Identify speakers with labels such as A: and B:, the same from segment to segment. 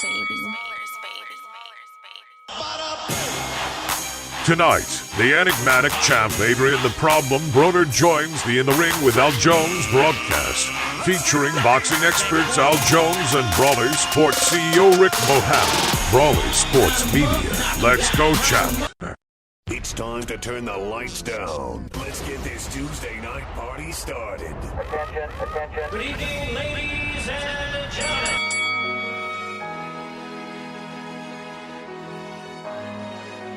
A: baby.
B: Tonight, the enigmatic champ Adrian the Problem Broner joins the In the Ring with Al Jones broadcast, featuring boxing experts Al Jones and Brawlers Sports CEO Rick Mohamed. Brawlers Sports Media. Let's go, champ.
C: It's time to turn the lights down. Let's get this Tuesday night party started.
D: Attention, attention.
E: Good evening, ladies and gentlemen.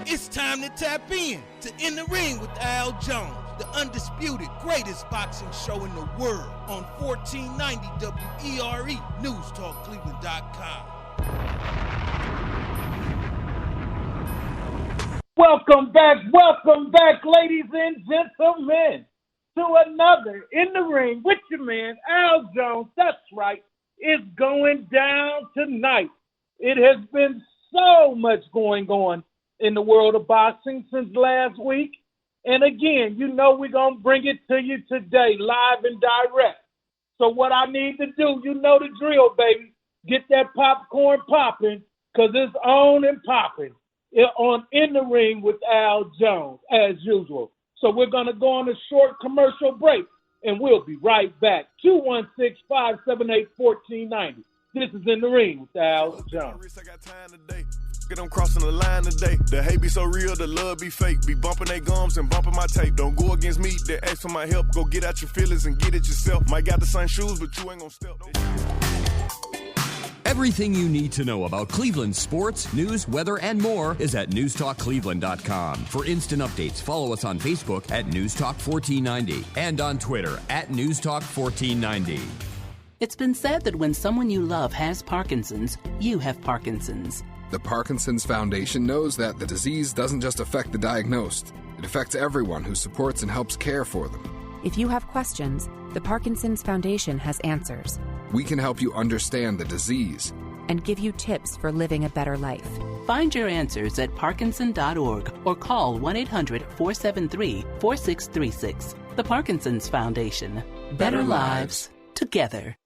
F: It's time to tap in the Ring with Al Jones, the undisputed greatest boxing show in the world on 1490 WERE, NewsTalkCleveland.com.
G: Welcome back, ladies and gentlemen, to another In the Ring with your man, Al Jones. That's right, it's going down tonight. It has been so much going on in the world of boxing since last week. And again, you know we're going to bring it to you today, live and direct. So what I need to do, you know the drill, baby. Get that popcorn popping, because it's on and popping on In the Ring with Al Jones, as usual. So we're going to go on a short commercial break, and we'll be right back. 216-578-1490. This is In the Ring with Al Jones.
H: I'm crossing the line today. The hate be so real, the love be fake. Be bumping they gums and bumping my tape. Don't go against me, they ask for my help. Go get out your feelings and get it yourself. Might got the same shoes, but you ain't gonna step.
I: Everything you need to know about Cleveland sports, news, weather, and more is at NewsTalkCleveland.com. For instant updates, follow us on Facebook at NewsTalk1490 and on Twitter at NewsTalk1490.
J: It's been said that when someone you love has Parkinson's, you have Parkinson's.
K: The Parkinson's Foundation knows that the disease doesn't just affect the diagnosed. It affects everyone who supports and helps care for them.
L: If you have questions, the Parkinson's Foundation has answers.
K: We can help you understand the disease
L: and give you tips for living a better life.
J: Find your answers at parkinson.org or call 1-800-473-4636. The Parkinson's Foundation. Better lives together.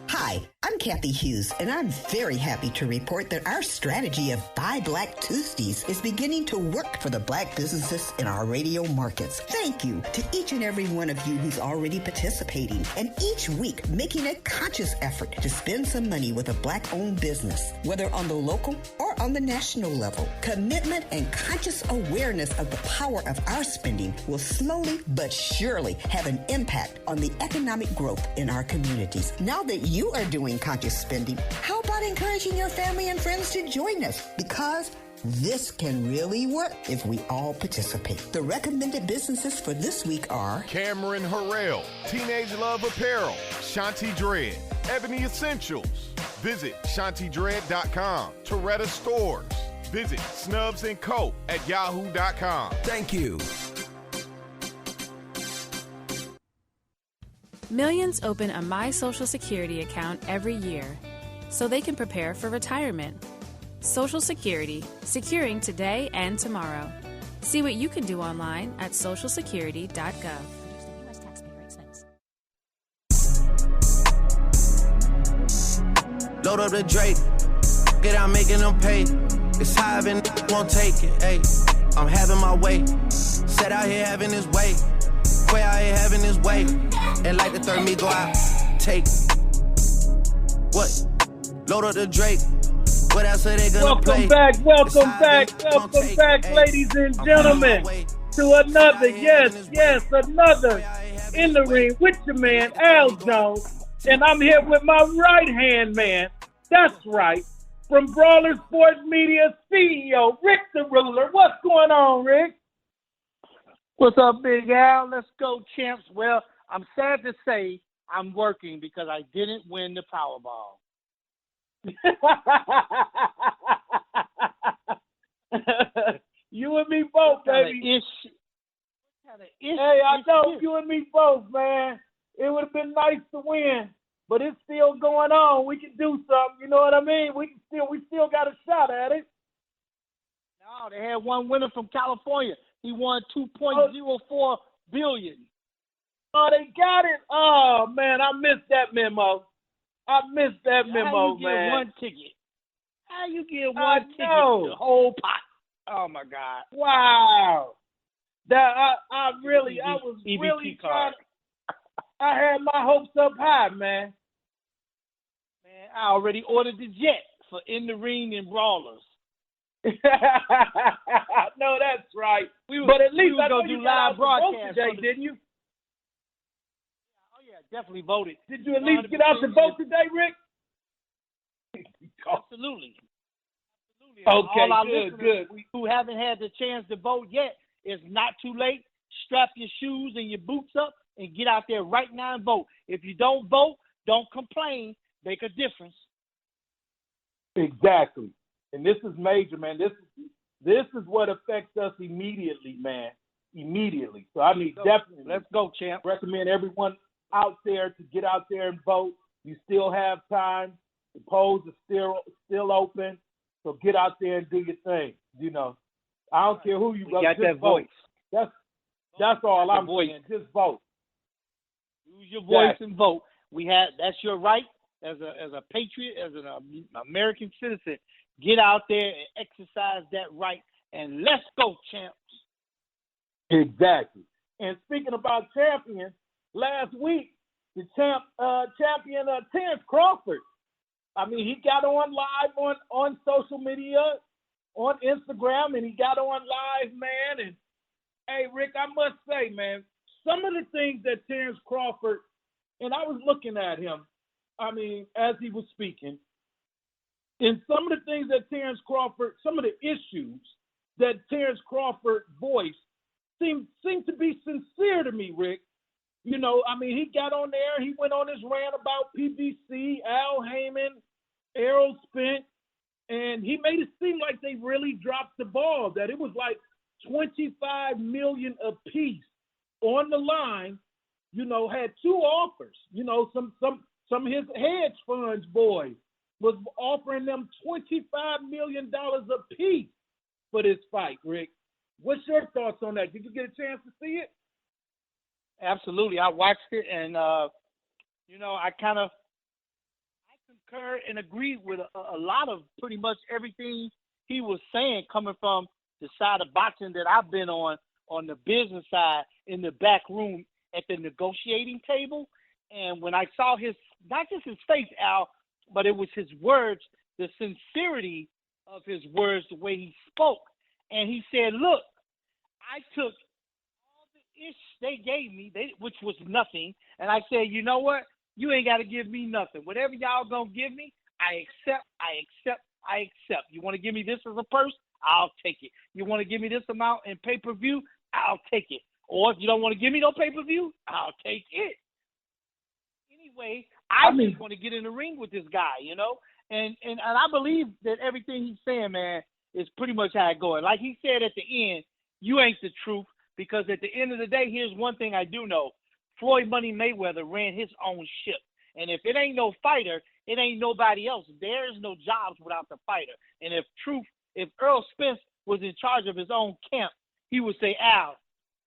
M: Hi, I'm Kathy Hughes, and I'm very happy to report that our strategy of Buy Black Tuesdays is beginning to work for the black businesses in our radio markets. Thank you to each and every one of you who's already participating, and each week making a conscious effort to spend some money with a black-owned business, whether on the local or on the national level. Commitment and conscious awareness of the power of our spending will slowly but surely have an impact on the economic growth in our communities. Now that you are doing conscious spending, how about encouraging your family and friends to join us? Because this can really work if we all participate. The recommended businesses for this week are
H: Cameron Harrell, Teenage Love Apparel, Shanti Dread, Ebony Essentials. Visit shantidread.com. Toretta Stores. Visit Snubs & Co. at yahoo.com.
I: Thank you.
A: Millions open a My Social Security account every year so they can prepare for retirement. Social Security, securing today and tomorrow. See what you can do online at socialsecurity.gov.
N: Load up the Drake, get out making them pay. It's high and won't take it, ayy. I'm having my way, set out here having his way. Way out here having his way, and like the third me go out, take what? Load up the Drake. What else are they gonna play?
G: Welcome back, ladies and gentlemen, to another, another In the Ring with your man Al Jones, and I'm here with my right hand man. That's right, from Brawlers Sports Media CEO Rick the Ruler. What's going on, Rick?
O: What's up, Big Al? Let's go, champs. Well, I'm sad to say I'm working because I didn't win the Powerball.
G: You and me both, baby. Hey, I know you and me both, man. It would have been nice to win, but it's still going on. We can do something. You know what I mean? We still got a shot at it.
O: No, they had one winner from California. He won $2.04 billion.
G: Oh, they got it. Oh man, I missed that memo.
O: I missed that memo, man.
D: How you get one ticket? How you get one ticket to the whole pot? Oh my God!
G: Wow. That I was really trying. I had my hopes up high, man.
D: Man, I already ordered the jet for In the Ring and Brawlers.
G: No, that's right. But at least I know you got out the vote today, didn't you?
D: Oh yeah, definitely voted.
G: Did you at least get out the vote today, Rick?
D: Absolutely.
G: Okay,
D: all our
G: good.
D: Who haven't had the chance to vote yet, it's not too late. Strap your shoes and your boots up and get out there right now and vote. If you don't vote, don't complain. Make a difference.
G: Exactly. And this is major, man. This is what affects us immediately, man. Immediately. So I mean, definitely.
D: Let's go, champ.
G: Recommend everyone out there to get out there and vote. You still have time. The polls are still open. So get out there and do your thing. You know, I don't care who you vote.
D: Got that vote.
G: Voice. That's all I'm saying. Just vote.
D: Use your voice and vote. That's your right as a patriot, as an American citizen. Get out there and exercise that right, and let's go, champs.
G: Exactly. And speaking about champions, last week the champion Terrence Crawford. I mean, he got on live on social media, on Instagram, and he got on live, man. And hey, Rick, I must say, man, some of the things that Terrence Crawford, and I was looking at him, I mean, as he was speaking, and some of the things that Terrence Crawford, some of the issues that Terrence Crawford voiced seem to be sincere to me, Rick. You know, I mean, he got on there, he went on his rant about PBC, Al Heyman, Errol Spence, and he made it seem like they really dropped the ball, that it was like $25 million apiece on the line, you know, had two offers. You know, some of his hedge funds boys was offering them $25 million apiece for this fight, Rick. What's your thoughts on that? Did you get a chance to see it?
D: Absolutely. I watched it, and, you know, I concur and agree with a lot of pretty much everything he was saying, coming from the side of boxing that I've been on the business side, in the back room at the negotiating table. And when I saw not just his face, Al, but it was his words, the sincerity of his words, the way he spoke. And he said, look, I took all the ish they gave me, which was nothing, and I said, you know what? You ain't got to give me nothing. Whatever y'all going to give me, I accept. You want to give me this as a purse? I'll take it. You want to give me this amount in pay-per-view? I'll take it. Or if you don't want to give me no pay-per-view, I'll take it. Anyway, I just want to get in the ring with this guy, you know? And I believe that everything he's saying, man, is pretty much how it going. Like he said at the end, you ain't the truth, because at the end of the day, here's one thing I do know. Floyd Money Mayweather ran his own ship. And if it ain't no fighter, it ain't nobody else. There's no jobs without the fighter. And if Earl Spence was in charge of his own camp, he would say, Al,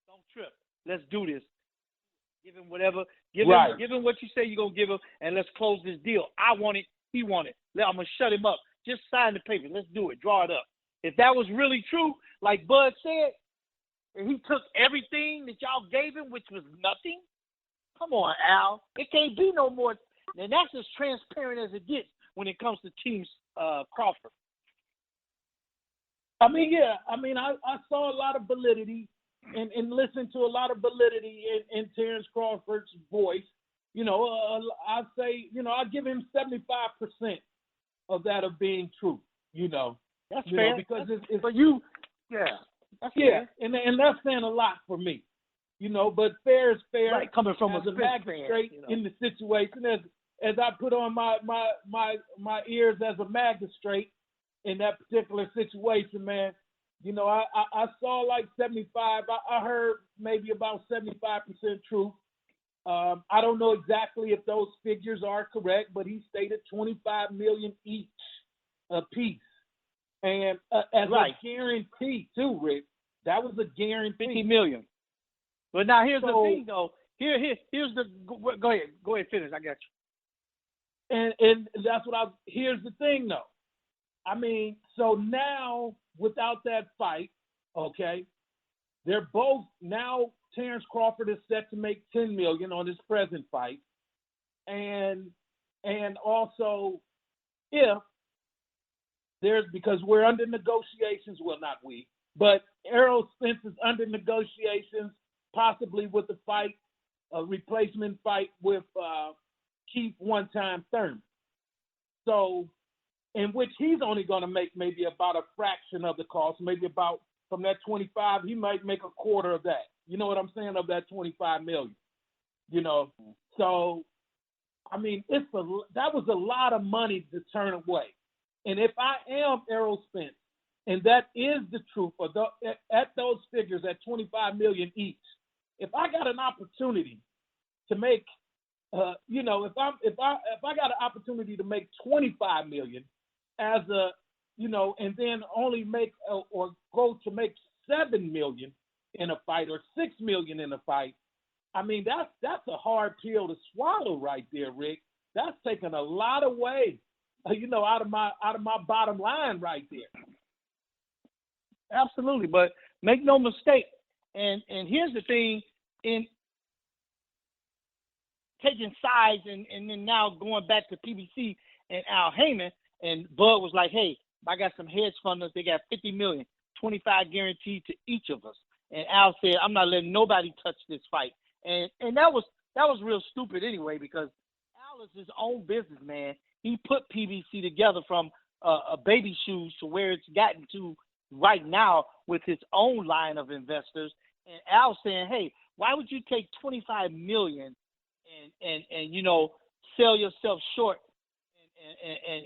D: don't trip. Let's do this. Give him whatever. Give him what you say you're going to give him, and let's close this deal. I want it. He want it. I'm going to shut him up. Just sign the paper. Let's do it. Draw it up. If that was really true, like Bud said, and he took everything that y'all gave him, which was nothing, come on, Al. It can't be no more. And that's as transparent as it gets when it comes to Team Crawford.
G: I mean, yeah. I mean, I saw a lot of validity and listened to a lot of validity in Terrence Crawford's voice. You know, I'd say, you know, I'd give him 75% of that of being true, you know.
D: That's fair.
G: Know, because it's
D: for you, yeah. That's fair.
G: And that's saying a lot for me, you know. But fair is fair.
D: Right, coming from
G: as
D: a
G: magistrate
D: fan, you know.
G: in the situation, as I put on my ears as a magistrate in that particular situation, man. You know, I saw like 75. I heard maybe about 75% truth. I don't know exactly if those figures are correct, but he stated $25 million each a piece. And as a guarantee, too, Rick. That was a guarantee.
D: $50 million. But now here's the thing, though. Here's the – go ahead, finish. I got you.
G: And that's here's the thing, though. I mean, so now without that fight, okay, they're both now. Terrence Crawford is set to make $10 million on his present fight, and also if there's, because we're under negotiations, well, not we, but Errol Spence is under negotiations, possibly with the fight, a replacement fight with Keith One-Time Thurman. So, in which he's only going to make maybe about a fraction of the cost, maybe about, from that 25, he might make a quarter of that. You know what I'm saying? Of that 25 million. You know, so I mean, that was a lot of money to turn away. And if I am Errol Spence, and that is the truth, at those figures, at 25 million each, if I got an opportunity to make, you know, if I got an opportunity to make 25 million as a, you know, and then only make or go to make 7 million in a fight or 6 million in a fight, I mean, that's a hard pill to swallow right there, Rick. That's taking a lot away, you know, out of my bottom line right there.
O: Absolutely, but make no mistake. And here's the thing, in taking sides and then now going back to PBC and Al Heyman, and Bud was like, hey, I got some hedge funders. They got 50 million, 25 guaranteed to each of us. And Al said, I'm not letting nobody touch this fight. And that was real stupid anyway, because Al is his own businessman. He put PBC together from a baby shoes to where it's gotten to right now with his own line of investors. And Al saying, hey, why would you take 25 million and you know, sell yourself short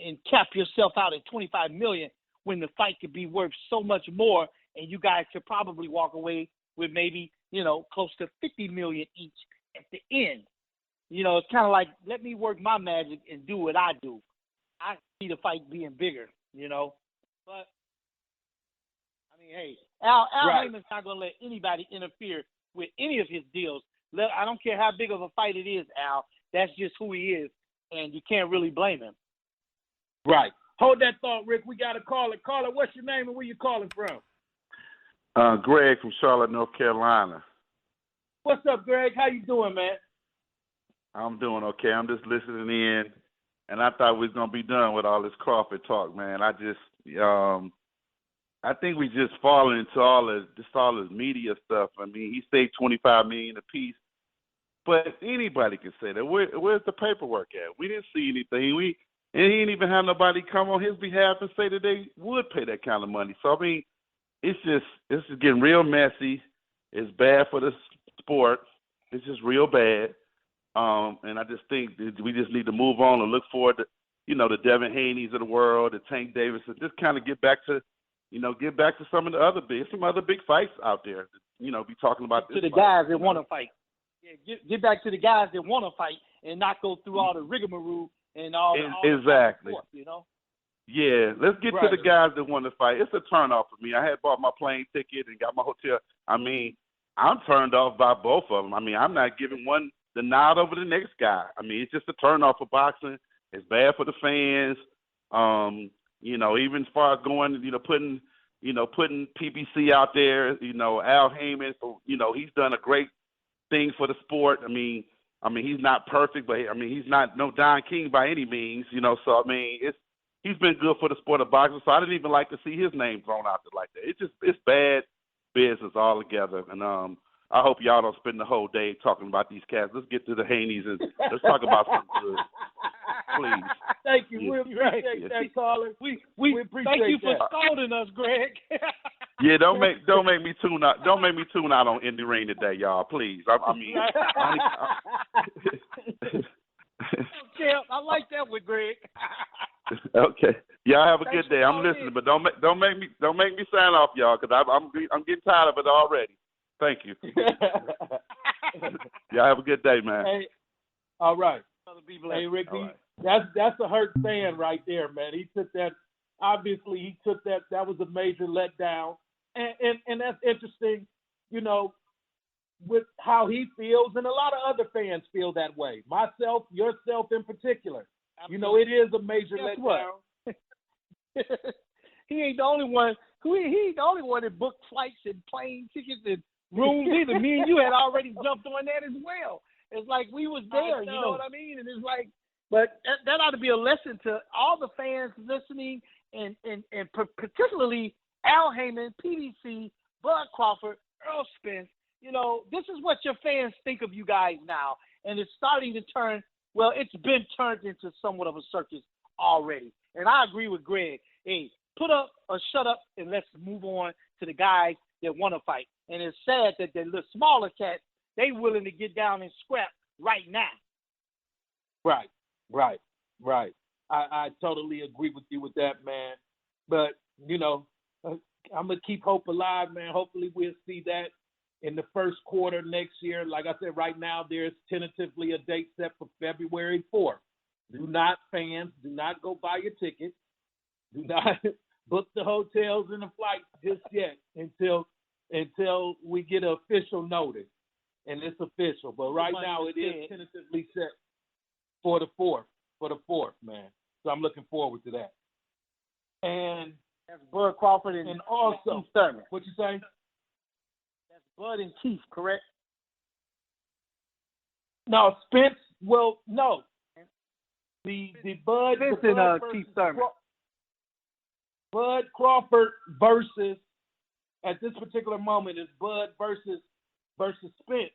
O: and cap yourself out at 25 million when the fight could be worth so much more, and you guys could probably walk away with maybe, you know, close to 50 million each at the end. You know, it's kind of like, let me work my magic and do what I do. I see the fight being bigger, you know. But, I mean, hey, Al Heyman's not going to let anybody interfere with any of his deals. I don't care how big of a fight it is, Al. That's just who he is, and you can't really blame him.
G: Right. Hold that thought, Rick. We got a caller. Caller, what's your name and where you calling from?
P: Greg from Charlotte, North Carolina.
G: What's up, Greg? How you doing, man?
P: I'm doing okay. I'm just listening in, and I thought we was gonna be done with all this Crawford talk, man. I think we just falling into all this media stuff. I mean, he saved $25 million apiece, but anybody can say that. Where's the paperwork at? We didn't see anything. And he didn't even have nobody come on his behalf and say that they would pay that kind of money. So I mean, it's just getting real messy. It's bad for the sport. It's just real bad. And I just think that we just need to move on and look forward to, you know, the Devin Haney's of the world, the Tank Davis, and just kind of get back to some of the other big fights out there. You know, be talking about
O: to the guys that want to fight. Yeah, get back to the guys that want to fight and not go through all the rigmarole and all
P: exactly.
O: Forth, you know.
P: Yeah, let's get to the guys that want to fight. It's a turn off for me. I had bought my plane ticket and got my hotel. I mean, I'm turned off by both of them. I mean, I'm not giving one the nod over the next guy. I mean, it's just a turn off for boxing. It's bad for the fans. You know, even as far as going, putting PBC out there, Al Heyman, you know, he's done a great thing for the sport. I mean, he's not perfect, but he's not no Don King by any means, so I mean, he's been good for the sport of boxing, so I didn't even like to see his name thrown out there like that. It's bad business altogether, and I hope y'all don't spend the whole day talking about these cats. Let's get to the Haneys and let's talk about something good. Please.
G: Thank you. Yeah. We appreciate that, caller. We appreciate
O: thank you for
G: that.
O: scolding us, Greg.
P: Yeah, don't make me tune out. Don't make me tune out on Indie Ring today, y'all. Please. I mean.
O: Okay, I like that with Greg.
P: Okay. Y'all have a good day. I'm listening, but don't make me sign off, y'all, because I'm getting tired of it already. Thank you. Y'all have a good day, man.
G: Hey, all right. Hey, Rick, that's a hurt fan right there, man. He took that. Obviously, he took that. That was a major letdown, and that's interesting, with how he feels, and a lot of other fans feel that way. Myself, yourself in particular. You know, it is a major
O: Guess
G: letdown.
O: what? He ain't the only one. He ain't the only one that booked flights and plane tickets and rooms either. Me and you had already jumped on that as well. It's like we was there. You know what I mean? And it's like, but that ought to be a lesson to all the fans listening, and particularly Al Heyman, PDC, Bud Crawford, Earl Spence. You know, this is what your fans think of you guys now, and it's starting to turn. Well, it's been turned into somewhat of a circus already. And I agree with Greg. Hey, put up or shut up, and let's move on to the guys that want to fight. And it's sad that the smaller cats, they willing to get down and scrap right now.
G: Right. I totally agree with you with that, man. But, you know, I'm going to keep hope alive, man. Hopefully we'll see that in the first quarter next year. Like I said, right now there's tentatively a date set for February 4th. Fans, do not go buy your tickets. Do not book the hotels and the flights just yet until we get an official notice. And it's official. But right now it is tentatively set for the 4th, man. So I'm looking forward to that. And
O: that's Bud Crawford and
G: also
O: Keith Thurman.
G: What you say?
O: That's Bud and Keith, correct?
G: No, Spence. Well, no. The Bud
O: Spence and Keith Thurman.
G: Bud Crawford versus, at this particular moment, is Bud versus Spence.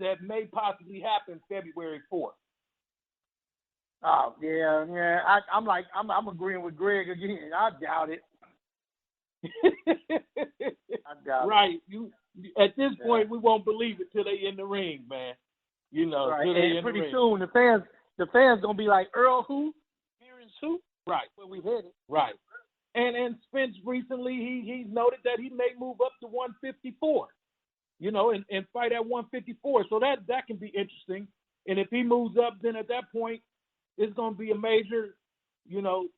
G: That may possibly happen February 4th.
O: Oh yeah. I'm agreeing with Greg again. I doubt it. I doubt
G: right. You at this point we won't believe it till they in the ring, man. You know,
O: right.
G: till they
O: And
G: in
O: pretty
G: the ring.
O: soon the fans gonna be like, Earl who? Terrence who?
G: Right.
O: Where we headed.
G: Right. And Spence recently he noted that he may move up to 154. You know, and fight at 154. So that can be interesting. And if he moves up, then at that point it's going to be a major, you know,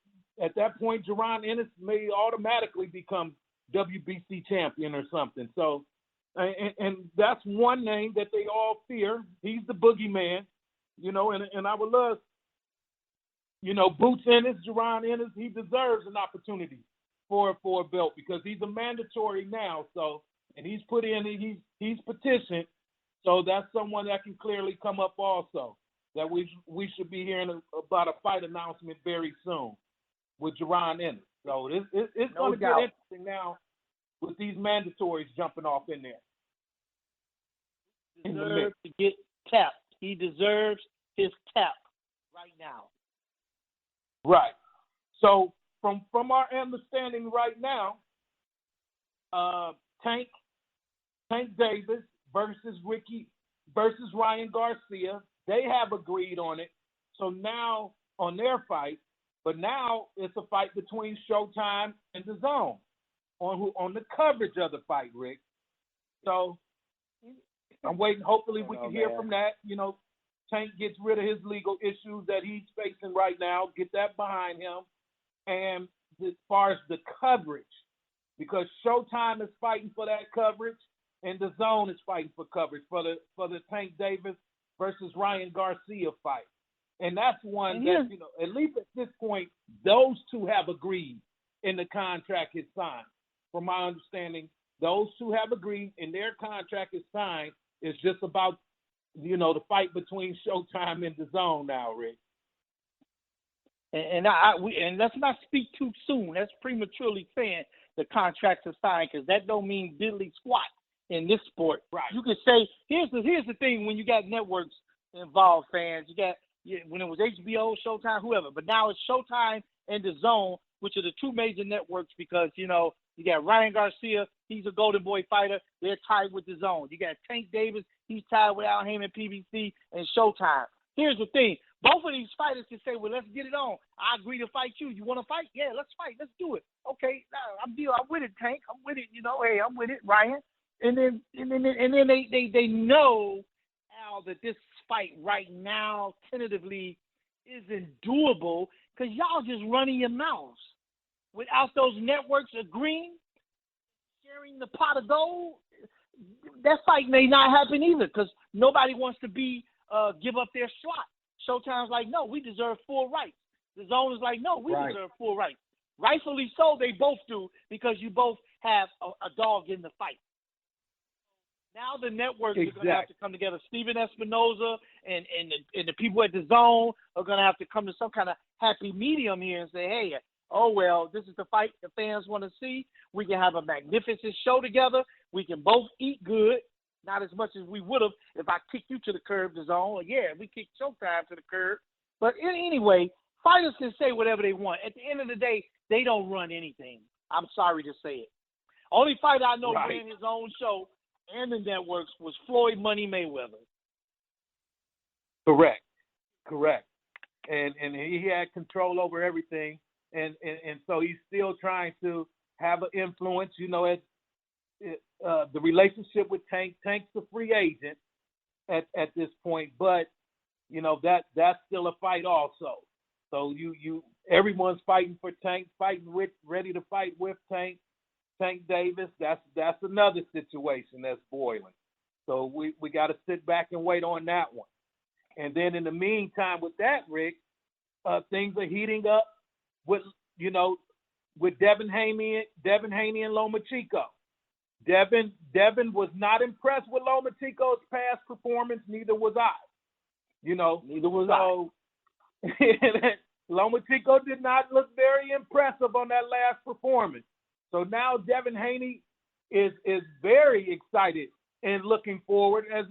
G: at that point, Jerron Ennis may automatically become WBC champion or something. So, and that's one name that they all fear. He's the boogeyman, you know, and I would love, you know, Boots Ennis, Jerron Ennis, he deserves an opportunity for a belt because he's a mandatory now. So, and he's put in, he's petitioned. So that's someone that can clearly come up also. That we should be hearing about a fight announcement very soon with Jerron Ennis. So it's going to get interesting now with these mandatories jumping off in there.
O: He deserves to get tapped. He deserves his tap right now.
G: Right. So from our understanding right now, Tank Davis versus Ryan Garcia. They have agreed on it. So now on their fight, but now it's a fight between Showtime and DAZN on the coverage of the fight, Rick. So I'm waiting. Hopefully we can hear from that. You know, Tank gets rid of his legal issues that he's facing right now, get that behind him. And as far as the coverage, because Showtime is fighting for that coverage and DAZN is fighting for coverage for the Tank Davis versus Ryan Garcia fight. And that's one that, you know, at least at this point, those two have agreed and the contract is signed. From my understanding, those two have agreed and their contract is signed. It's just about, you know, the fight between Showtime and DAZN now, Rick.
O: And let's not speak too soon. That's prematurely saying the contracts are signed because that don't mean diddly squat in this sport.
G: Right.
O: You can say, here's the thing when you got networks involved, fans. You got when it was HBO, Showtime, whoever. But now it's Showtime and DAZN, which are the two major networks because, you know, you got Ryan Garcia, he's a Golden Boy fighter. They're tied with DAZN. You got Tank Davis, he's tied with Al Heyman, PBC, and Showtime. Here's the thing. Both of these fighters can say, well, let's get it on. I agree to fight you. You want to fight? Yeah, let's fight. Let's do it. Okay, I'm with it, Tank. I'm with it. You know, hey, I'm with it, Ryan. And then they know, Al, that this fight right now tentatively isn't doable because y'all just running your mouths. Without those networks agreeing, sharing the pot of gold, that fight may not happen either because nobody wants to give up their slot. Showtime's like, no, we deserve full rights. The Zone is like, no, we
G: Right.
O: deserve full rights. Rightfully so, they both do, because you both have a dog in the fight. Now the networks are going to have to come together. Steven Espinoza and the people at the Zone are going to have to come to some kind of happy medium here and say, hey, oh, well, this is the fight the fans want to see. We can have a magnificent show together. We can both eat good, not as much as we would have if I kicked you to the curb, the Zone. Or, yeah, we kicked Showtime to the curb. But anyway, fighters can say whatever they want. At the end of the day, they don't run anything. I'm sorry to say it. Only fighter I know ran his own show and the networks was Floyd Money Mayweather.
G: Correct. And he had control over everything, and so he's still trying to have an influence. You know, the relationship with Tank's a free agent at this point, but you know that's still a fight also. So everyone's fighting for Tank, ready to fight with Tank Davis. That's another situation that's boiling. So we got to sit back and wait on that one. And then in the meantime, with that, Rick, things are heating up with Devin Haney and Lomachenko. Devin was not impressed with Lomachenko's past performance. Neither was I. Neither was I. Lomachenko did not look very impressive on that last performance. So now Devin Haney is very excited and looking forward, as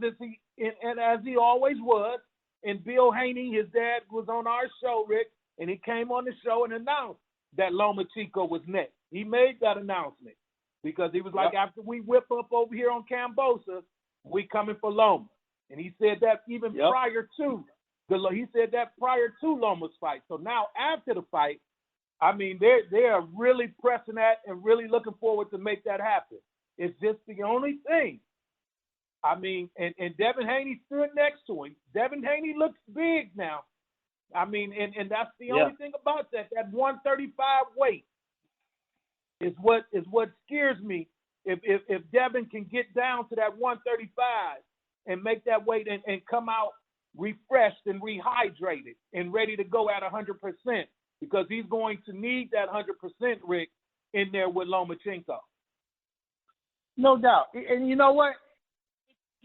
G: he always was. And Bill Haney, his dad, was on our show, Rick, and he came on the show and announced that Lomachenko was next. He made that announcement because he was like, after we whip up over here on Cambosa, we coming for Loma. And he said that even prior to Loma's fight. So now after the fight, I mean, they are really pressing that and really looking forward to make that happen. It's just the only thing. I mean, and Devin Haney stood next to him. Devin Haney looks big now. I mean, and that's the only thing about that. That 135 weight is what scares me. If Devin can get down to that 135 and make that weight and come out refreshed and rehydrated and ready to go at 100%, because he's going to need that 100%, Rick, in there with Lomachenko.
O: No doubt. And you know what?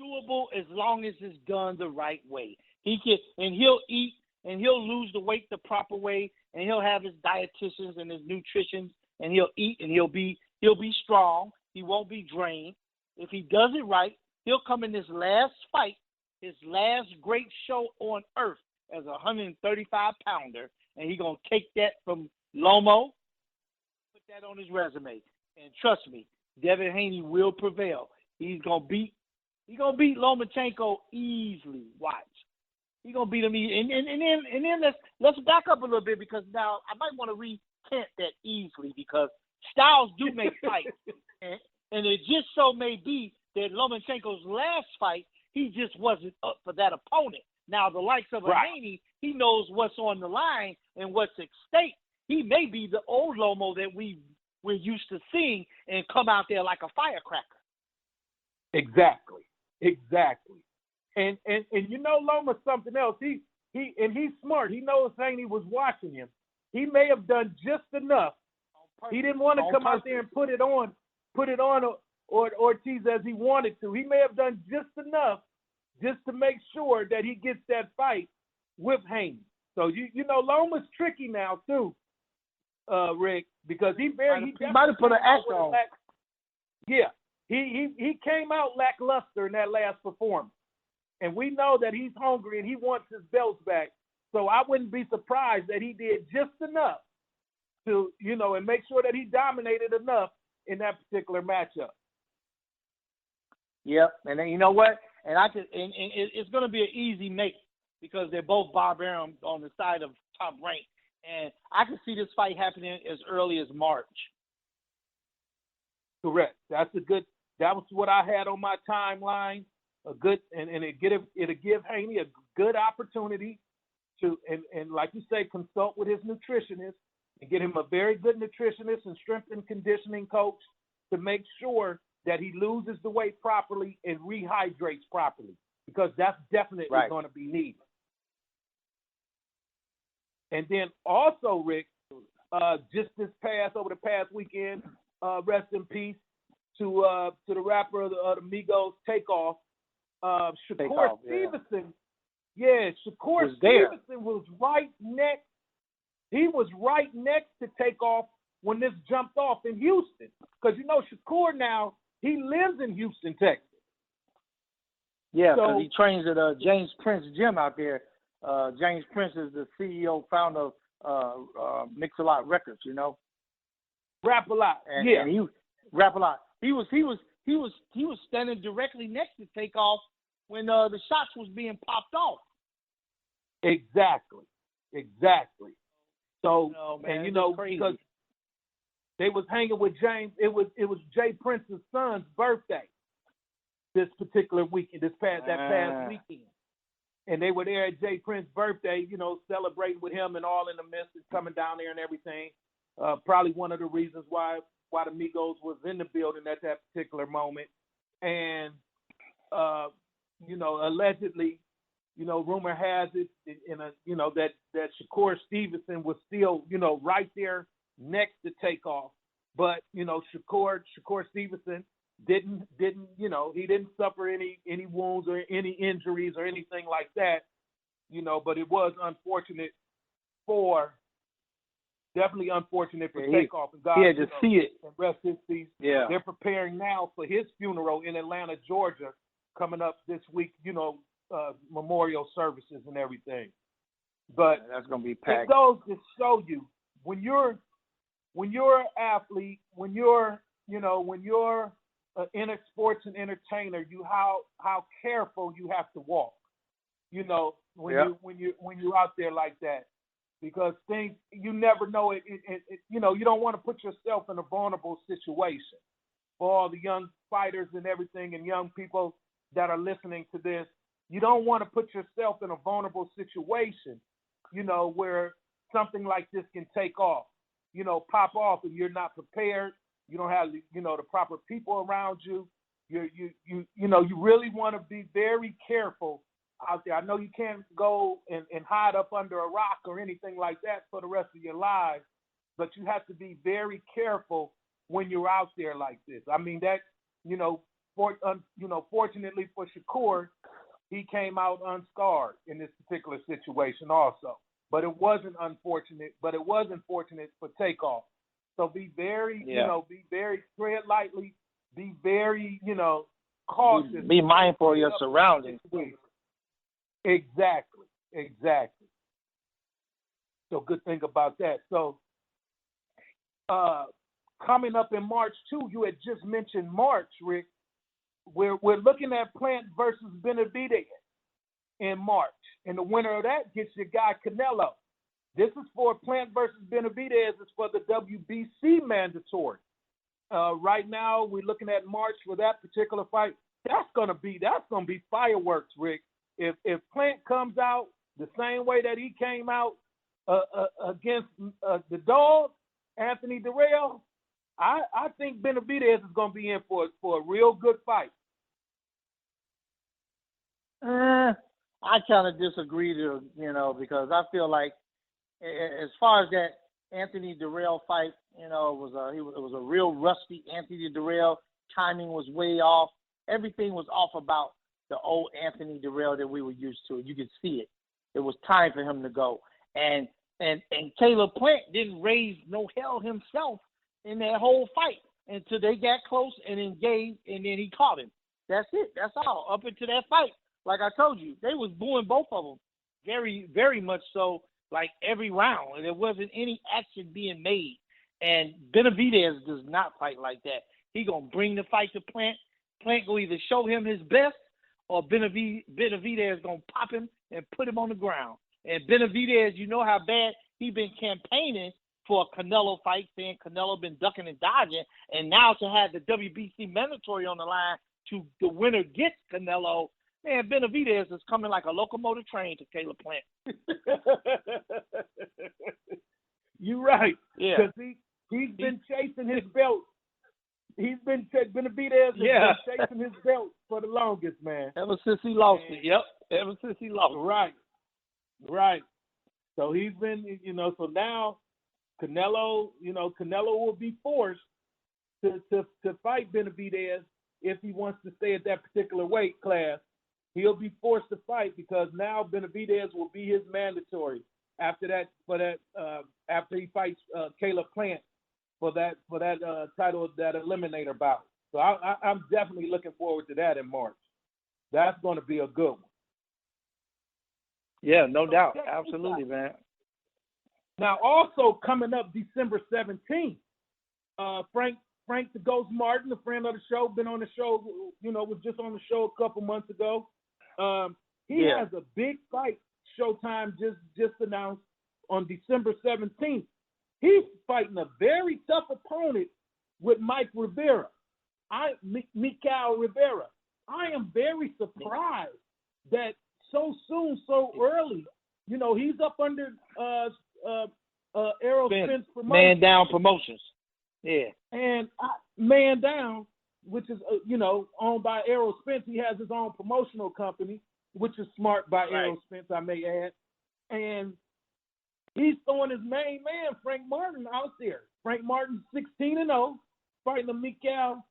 O: Doable as long as it's done the right way. He'll eat and he'll lose the weight the proper way, and he'll have his dietitians and his nutritionists, and he'll eat and he'll be strong. He won't be drained. If he does it right, he'll come in this last fight, his last great show on earth as a 135-pounder, and he's gonna take that from Lomo, put that on his resume, and trust me, Devin Haney will prevail. He's gonna beat Lomachenko easily. Watch. He's gonna beat him easily. And then let's back up a little bit, because now I might want to recant that easily, because styles do make fights. and it just so may be that Lomachenko's last fight, he just wasn't up for that opponent. Now the likes of Haney, he knows what's on the line and what's at stake. He may be the old Lomo that we're used to seeing and come out there like a firecracker.
G: Exactly. And Loma's something else. He's smart. He knows Haney was watching him. He may have done just enough. He didn't want to come out there and put it on Ortiz as he wanted to. He may have done just enough just to make sure that he gets that fight with Haney. So Loma's tricky now too, Rick, because he
O: might have put an act on.
G: Yeah. He came out lackluster in that last performance. And we know that he's hungry and he wants his belts back. So I wouldn't be surprised that he did just enough to, and make sure that he dominated enough in that particular matchup.
O: Yep. And then you know what? And it's going to be an easy make, because they're both barbarian on the side of top rank. And I can see this fight happening as early as March.
G: Correct. That was what I had on my timeline. It'll give Haney a good opportunity to, and like you say, consult with his nutritionist and get him a very good nutritionist and strength and conditioning coach to make sure that he loses the weight properly and rehydrates properly, because that's definitely going to be needed. And then also, Rick, just over the past weekend, rest in peace to the rapper of the Migos, Takeoff. Shakur Stevenson. Yeah, Shakur Stevenson was right next. He was right next to Takeoff when this jumped off in Houston. Because, Shakur now, he lives in Houston, Texas.
O: Yeah, because he trains at James Prince Gym out there. James Prince is the CEO, founder of Mix-a-Lot Records,
G: Rap-a-Lot.
O: And he Rap-a-Lot. He was standing directly next to Takeoff when the shots was being popped off.
G: Exactly. So,
O: man,
G: because they was hanging with James, it was Jay Prince's son's birthday this particular weekend, past weekend. And they were there at Jay Prince's birthday, celebrating with him and all in the midst and coming down there and everything. Probably one of the reasons why the Migos was in the building at that particular moment. And, allegedly, rumor has it, that Shakur Stevenson was still, right there next to Takeoff. But, Shakur Stevenson didn't he didn't suffer any wounds or any injuries or anything like that, but it was definitely unfortunate for Takeoff. And God,
O: he had to see it.
G: And rest his peace.
O: Yeah.
G: They're preparing now for his funeral in Atlanta, Georgia, coming up this week, memorial services and everything. But
O: that's going to be packed.
G: It goes to show you when you're an athlete, when you're in a sports and entertainer, how careful you have to walk. When you're out there like that, because things you never know it. You don't want to put yourself in a vulnerable situation. For all the young fighters and everything, and young people that are listening to this, you don't want to put yourself in a vulnerable situation. Where something like this can take off. Pop off, and you're not prepared. You don't have the proper people around you. You really want to be very careful out there. I know you can't go and hide up under a rock or anything like that for the rest of your lives, but you have to be very careful when you're out there like this. I mean that fortunately for Shakur, he came out unscarred in this particular situation also. But it wasn't unfortunate. But it was unfortunate for Takeoff. So be very, tread lightly. Be very, cautious.
O: Be mindful of your surroundings.
G: Exactly. So good thing about that. So coming up in March too, you had just mentioned March, Rick. We're looking at Plant versus Benavidez in March, and the winner of that gets your guy Canelo. This is for Plant versus Benavidez. It's for the WBC mandatory. Right now, we're looking at March for that particular fight. That's gonna be fireworks, Rick. If Plant comes out the same way that he came out against the dog, Anthony Durrell, I think Benavidez is gonna be in for a real good fight.
O: I kind of disagree because I feel like as far as that Anthony Durrell fight, it was a real rusty Anthony Durrell. Timing was way off. Everything was off about the old Anthony Durrell that we were used to. You could see it. It was time for him to go. And Caleb Plant didn't raise no hell himself in that whole fight until they got close and engaged, and then he caught him. That's it. That's all. Up into that fight, like I told you, they was booing both of them very, very much so, like every round. And there wasn't any action being made. And Benavidez does not fight like that. He going to bring the fight to Plant. Plant going to either show him his best or Benavidez going to pop him and put him on the ground. And Benavidez, you know how bad he been campaigning for a Canelo fight, saying Canelo been ducking and dodging. And now to have the WBC mandatory on the line to the winner gets Canelo, man, Benavidez is coming like a locomotive train to Caleb Plant.
G: You're right.
O: Yeah.
G: Because he's been chasing his belt. Benavidez has been chasing his belt for the longest, man.
O: Ever since he lost it. Yep. Ever since he lost it.
G: Right. So he's been, so now Canelo will be forced to fight Benavidez if he wants to stay at that particular weight class. He'll be forced to fight because now Benavidez will be his mandatory after he fights Caleb Plant for that title, that eliminator bout. So I'm definitely looking forward to that in March. That's going to be a good one.
O: Yeah, no doubt. Absolutely, man.
G: Now, also coming up December 17th, Frank the Ghost Martin, a friend of the show, been on the show, was just on the show a couple months ago. He has a big fight, Showtime just announced on December 17th. He's fighting a very tough opponent with Mike Rivera. Mikael Rivera. I am very surprised that so soon, so early, he's up under Errol Spence Promotions.
O: Man Down Promotions. Yeah.
G: And Man Down, which is, owned by Errol Spence. He has his own promotional company, which is smart by Errol Spence, I may add. And he's throwing his main man, Frank Martin, out there. Frank Martin, 16-0, fighting a Mikael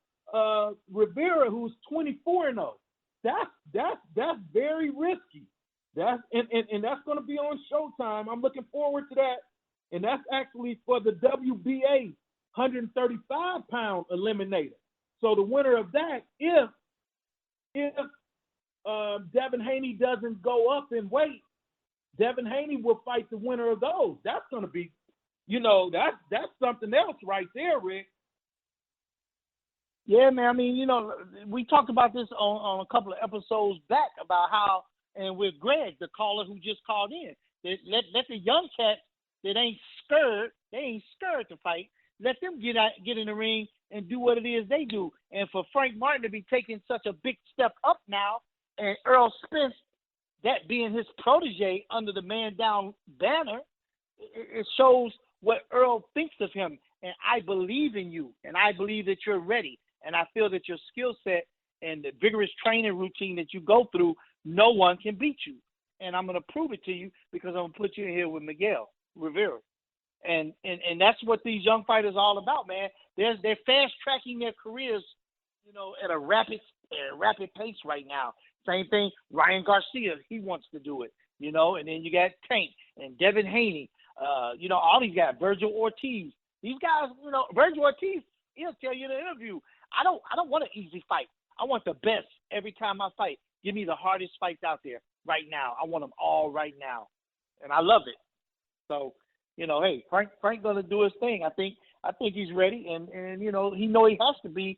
G: Rivera, who's 24-0. That's very risky. That's going to be on Showtime. I'm looking forward to that. And that's actually for the WBA 135-pound eliminator. So the winner of that, if Devin Haney doesn't go up in weight, Devin Haney will fight the winner of those. That's going to be, that's something else right there, Rick.
O: Yeah, man. I mean, we talked about this on a couple of episodes back about how, and with Greg, the caller who just called in, let the young cats that ain't scared to fight, let them get in the ring and do what it is they do. And for Frank Martin to be taking such a big step up now, and Errol Spence, that being his protege under the Man Down banner, it shows what Earl thinks of him. And I believe in you, and I believe that you're ready. And I feel that your skill set and the vigorous training routine that you go through, no one can beat you. And I'm going to prove it to you because I'm going to put you in here with Miguel Rivera. And that's what these young fighters are all about, man. They're fast-tracking their careers, at a rapid pace right now. Same thing, Ryan Garcia, he wants to do it, and then you got Tank and Devin Haney, all these guys, Virgil Ortiz. These guys, Virgil Ortiz, he'll tell you in the interview, I don't want an easy fight. I want the best every time I fight. Give me the hardest fights out there right now. I want them all right now. And I love it. So, hey, Frank gonna do his thing. I think he's ready, and he has to be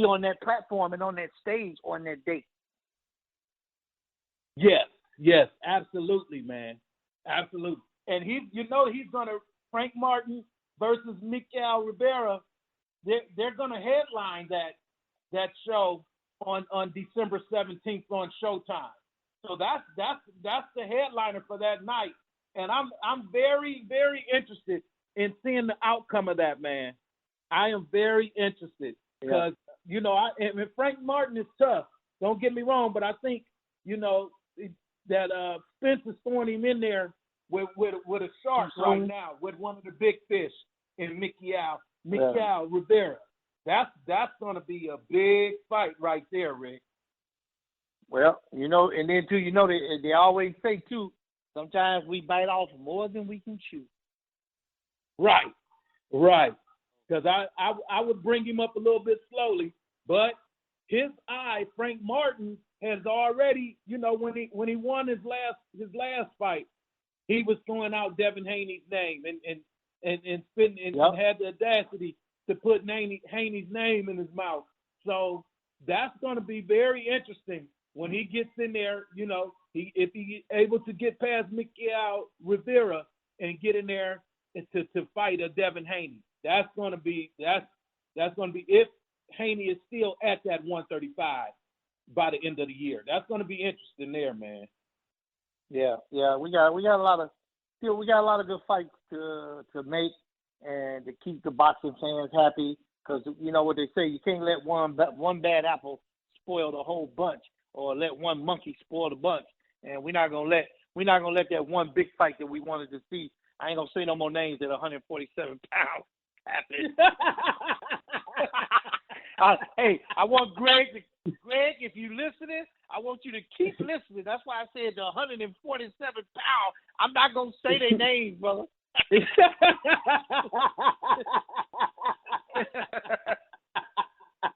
O: on that platform and on that stage on that date.
G: Yes, absolutely, man. Absolutely. And he's gonna, Frank Martin versus Mikael Rivera, they're gonna headline that show on December 17th on Showtime. So that's the headliner for that night. And I'm very, very interested in seeing the outcome of that, man. I am very interested because, Frank Martin is tough. Don't get me wrong, but I think, that Spence is throwing him in there with a shark right now, with one of the big fish in Mikael Rivera. That's going to be a big fight right there, Rick.
O: Well, and then too, they always say too, sometimes we bite off more than we can chew.
G: Right. Because I would bring him up a little bit slowly, but his eye, Frank Martin, has already, when he won his last fight, he was throwing out Devin Haney's name and spitting and had the audacity to put Haney's name in his mouth. So that's going to be very interesting when he gets in there. If he able to get past Mikael Rivera and get in there to fight a Devin Haney. That's going to be if Haney is still at that 135 by the end of the year. That's going to be interesting there, man.
O: Yeah, we got a lot of good fights to make and to keep the boxing fans happy, because you know what they say, you can't let one bad apple spoil the whole bunch, or let one monkey spoil the bunch, and we're not gonna let we're not gonna let that one big fight that we wanted to see. I ain't gonna say no more names at 147 pounds happen. Hey, I want Greg, if you listening, I want you to keep listening. That's why I said the 147 pounds. I'm not gonna say their names, brother.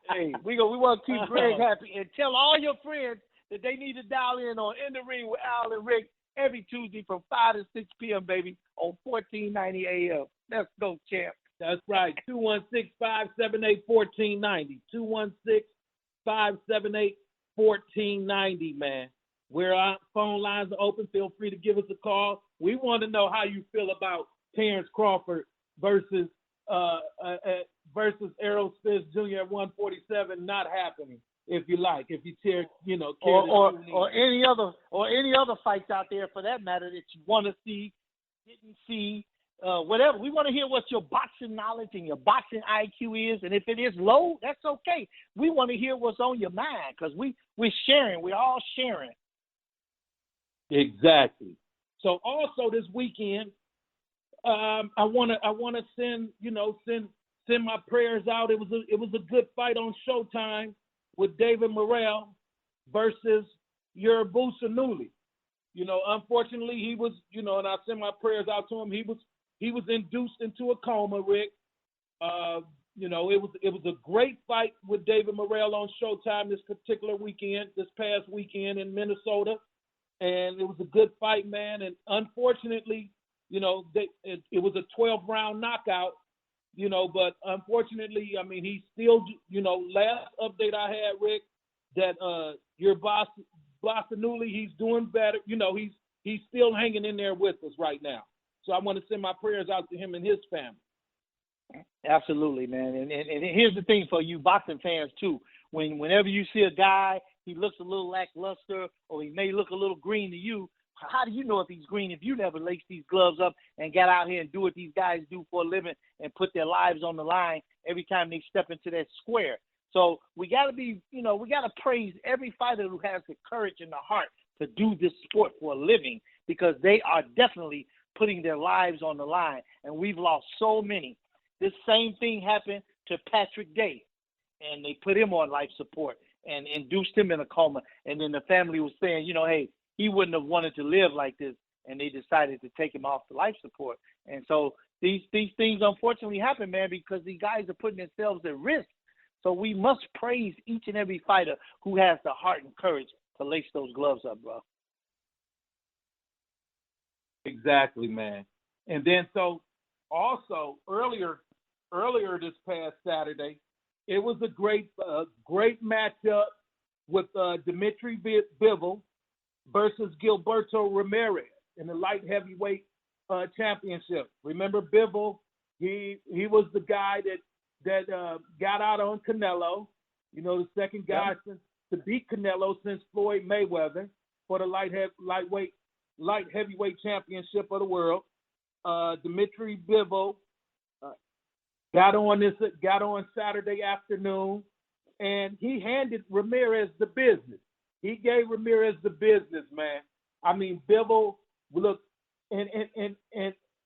O: Hey, we want to keep Greg happy and tell all your friends that they need to dial in on In the Ring with Al and Rick every Tuesday from 5 to 6 p.m., baby, on 1490 AM. Let's go, champ.
G: That's right. 216-578-1490. 216-578-1490, man. Where our phone lines are open, feel free to give us a call. We want to know how you feel about Terrence Crawford versus Errol Spence Jr. at 147 not happening. If you like, if you tear
O: or any other fights out there for that matter that you want to see, didn't see, whatever. We want to hear what your boxing knowledge and your boxing IQ is, and if it is low, that's okay. We want to hear what's on your mind because we're sharing. We're all sharing.
G: Exactly. So also this weekend, I want to send my prayers out. It was a good fight on Showtime with David Morrell versus Yuribu Sanuli. Unfortunately, he was, and I send my prayers out to him. He was induced into a coma, Rick. It was a great fight with David Morrell on Showtime this past weekend in Minnesota, and it was a good fight, man. And unfortunately, it was a 12-round knockout. But unfortunately, I mean, he's still, last update I had, Rick, that your boss, Sanuli, he's doing better. He's still hanging in there with us right now. So I want to send my prayers out to him and his family.
O: Absolutely, man. And here's the thing for you boxing fans, too. Whenever you see a guy, he looks a little lackluster or he may look a little green to you, how do you know if he's green if you never laced these gloves up and got out here and do what these guys do for a living and put their lives on the line every time they step into that square? So we got to we got to praise every fighter who has the courage and the heart to do this sport for a living because they are definitely putting their lives on the line. And we've lost so many. This same thing happened to Patrick Day, and they put him on life support and induced him in a coma. And then the family was saying, hey, he wouldn't have wanted to live like this, and they decided to take him off the life support. And so these things unfortunately happen, man, because these guys are putting themselves at risk. So we must praise each and every fighter who has the heart and courage to lace those gloves up, bro.
G: Exactly, man. And then so also earlier this past Saturday, it was a great matchup with Dimitri Bivol versus Gilberto Ramirez in the light heavyweight championship. Remember Bivol? He was the guy that got out on Canelo. The second guy to beat Canelo since Floyd Mayweather for the light heavyweight championship of the world. Dimitri Bivol got on Saturday afternoon, and he handed Ramirez the business. He gave Ramirez the business, man. I mean, Bivol looked and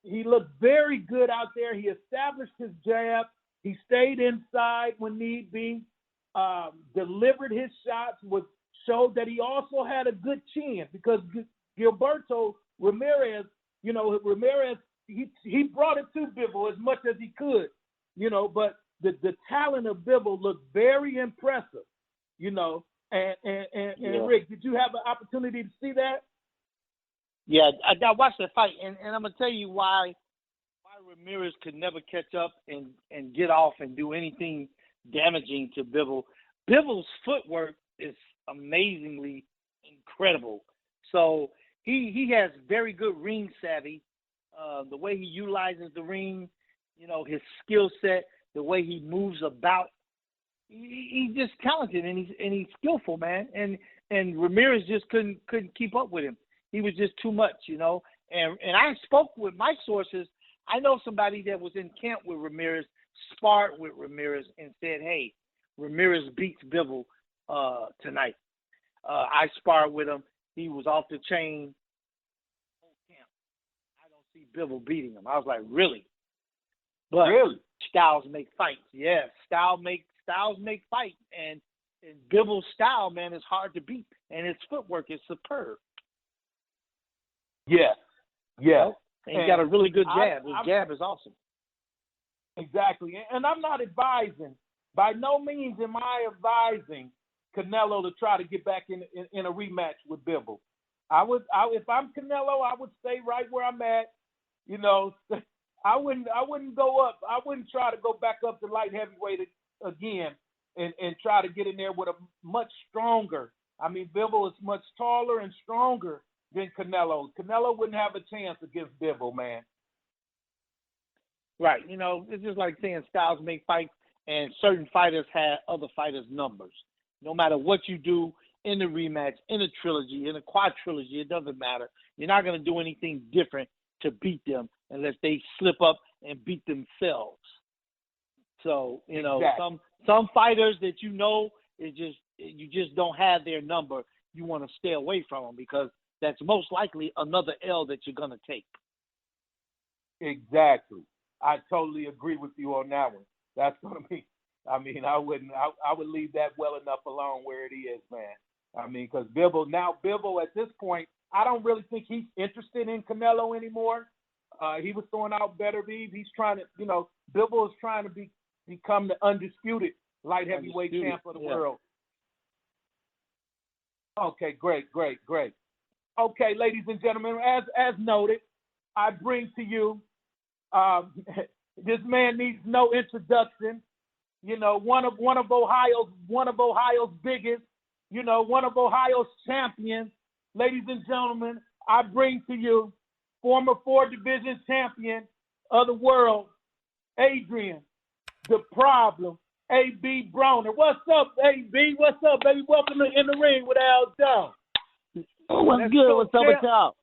G: he looked very good out there. He established his jab. He stayed inside when need be. Delivered his shots. Showed that he also had a good chin because Gilberto Ramirez, Ramirez he brought it to Bivol as much as he could, But the talent of Bivol looked very impressive, And Rick, did you have an opportunity to see that?
O: Yeah, I watched that fight, and I'm gonna tell you why Ramirez could never catch up and get off and do anything damaging to Bivol. Bivol's footwork is amazingly incredible. So he has very good ring savvy. The way he utilizes the ring, his skill set, the way he moves about. He's just talented and he's skillful, man. And Ramirez just couldn't keep up with him. He was just too much, And I spoke with my sources. I know somebody that was in camp with Ramirez, sparred with Ramirez, and said, "Hey, Ramirez beats Bivol tonight." I sparred with him. He was off the chain. Bivol beating him. I was like, really? But
G: really?
O: Styles make fights. Yes, Styles make fights, and Bivol's style, man, is hard to beat, and his footwork is superb.
G: Yes. Yes.
O: And he got a really good jab. His jab is awesome.
G: Exactly. And I'm not advising, by no means am I advising Canelo to try to get back in a rematch with Bivol. If I'm Canelo, I would stay right where I'm at. You know, I wouldn't go up. I wouldn't try to go back up to light heavyweight again and try to get in there with a much stronger. I mean, Bivol is much taller and stronger than Canelo. Canelo wouldn't have a chance against Bivol, man.
O: Right. You know, it's just like saying Styles make fights, and certain fighters have other fighters' numbers. No matter what you do in the rematch, in a trilogy, in a quadrilogy, it doesn't matter. You're not going to do anything different to beat them unless they slip up and beat themselves. So, you know,
G: exactly.
O: some fighters that you know you just don't have their number. You want to stay away from them because that's most likely another L that you're going to take.
G: Exactly. I totally agree with you on that one. That's going to be, I mean, I would leave that well enough alone where it is, man. I mean, because Bivol at this point, I don't really think he's interested in Canelo anymore. He was throwing out better beats. He's trying to, you know, Bivol is trying to become the undisputed light heavyweight champ of the world. Okay, great. Okay, ladies and gentlemen, as noted, I bring to you, this man needs no introduction. You know, one of Ohio's biggest, you know, one of Ohio's champions. Ladies and gentlemen, I bring to you former 4-division champion of the world, Adrian, the Problem, A.B. Broner. What's up, A.B.? What's up, baby? Welcome to In the Ring with Al Jones.
Q: What's good? What's up with y'all?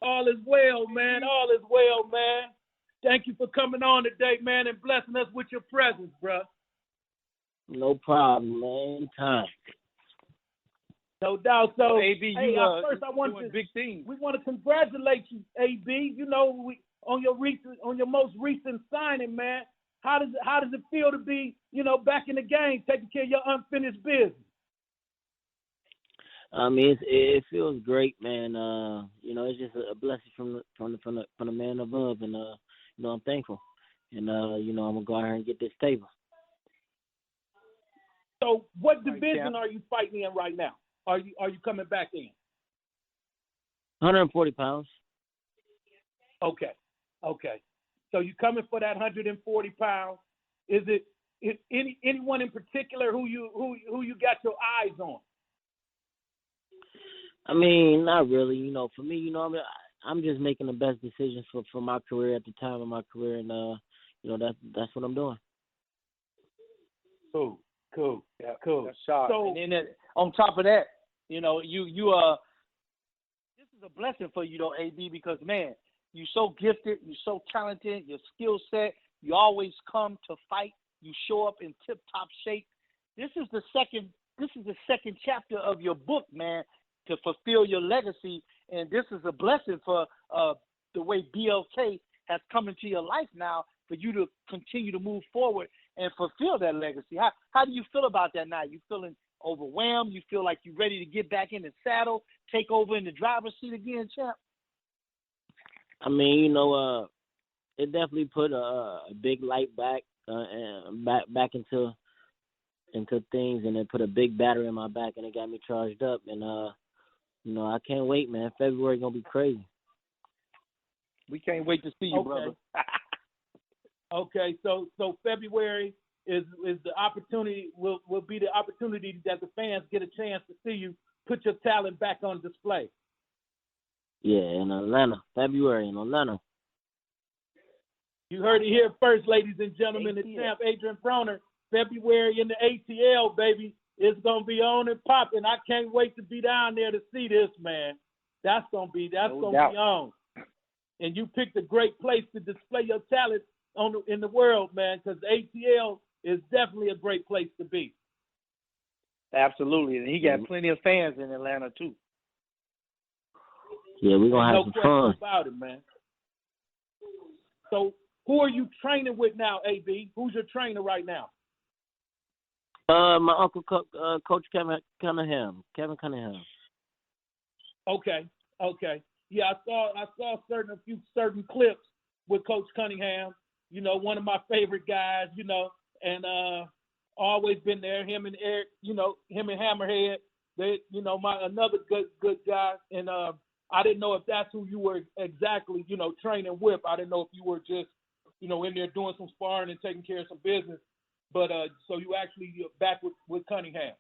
G: All is well, man. All is well, man. Thank you for coming on today, man, and blessing us with your presence, bro.
Q: No problem, man. Anytime.
G: No doubt. So,
O: AB,
G: first I want to
O: big things.
G: We want to congratulate you, AB. You know, on your most recent signing, man. How does it feel to be, you know, back in the game, taking care of your unfinished business?
Q: I mean, it feels great, man. You know, it's just a blessing from the man above, and you know, I'm thankful, and you know, I'm gonna go out here and get this table.
G: So, what division are you fighting in right now? Are you coming back in?
Q: 140 pounds.
G: Okay. So you coming for that 140 pounds? Is it anyone in particular who you got your eyes on?
Q: I mean, not really. You know, for me, you know, I'm just making the best decisions for my career at the time of my career, and you know, that's what I'm doing.
G: Cool. Yeah, cool.
O: That's sharp. So, and then on top of that, you know, you this is a blessing for you though, AB, because man, you're so gifted, you're so talented, your skill set, you always come to fight, you show up in tip top shape. This is the second chapter of your book, man, to fulfill your legacy, and this is a blessing for the way BLK has come into your life now for you to continue to move forward and fulfill that legacy. How do you feel about that now? You feeling overwhelmed? You feel like you're ready to get back in the saddle, take over in the driver's seat again, champ?
Q: I mean, you know, it definitely put a big light back into things, and it put a big battery in my back, and it got me charged up. And you know, I can't wait, man. February gonna be crazy.
O: We can't wait to see you, brother.
G: Okay, so February is the opportunity will be the opportunity that the fans get a chance to see you put your talent back on display.
Q: Yeah, in Atlanta, February in Atlanta.
G: You heard it here first, ladies and gentlemen. The champ Adrian Broner, February in the ATL, baby. It's gonna be on and popping. I can't wait to be down there to see this, man. That's gonna be on. And you picked a great place to display your talent in the world, man, because ATL is definitely a great place to be.
O: Absolutely, and he got plenty of fans in Atlanta too.
Q: Yeah, we're going to have some fun.
G: About it, man. So, who are you training with now, AB? Who's your trainer right now?
Q: My uncle, Coach Kevin Cunningham.
G: Okay. Yeah, I saw a few certain with Coach Cunningham. You know, one of my favorite guys. You know, and always been there. Him and Eric. You know, him and Hammerhead. They, you know, another good guy. And I didn't know if that's who you were exactly. You know, training with. I didn't know if you were just, you know, in there doing some sparring and taking care of some business. But so you're back with Cunningham.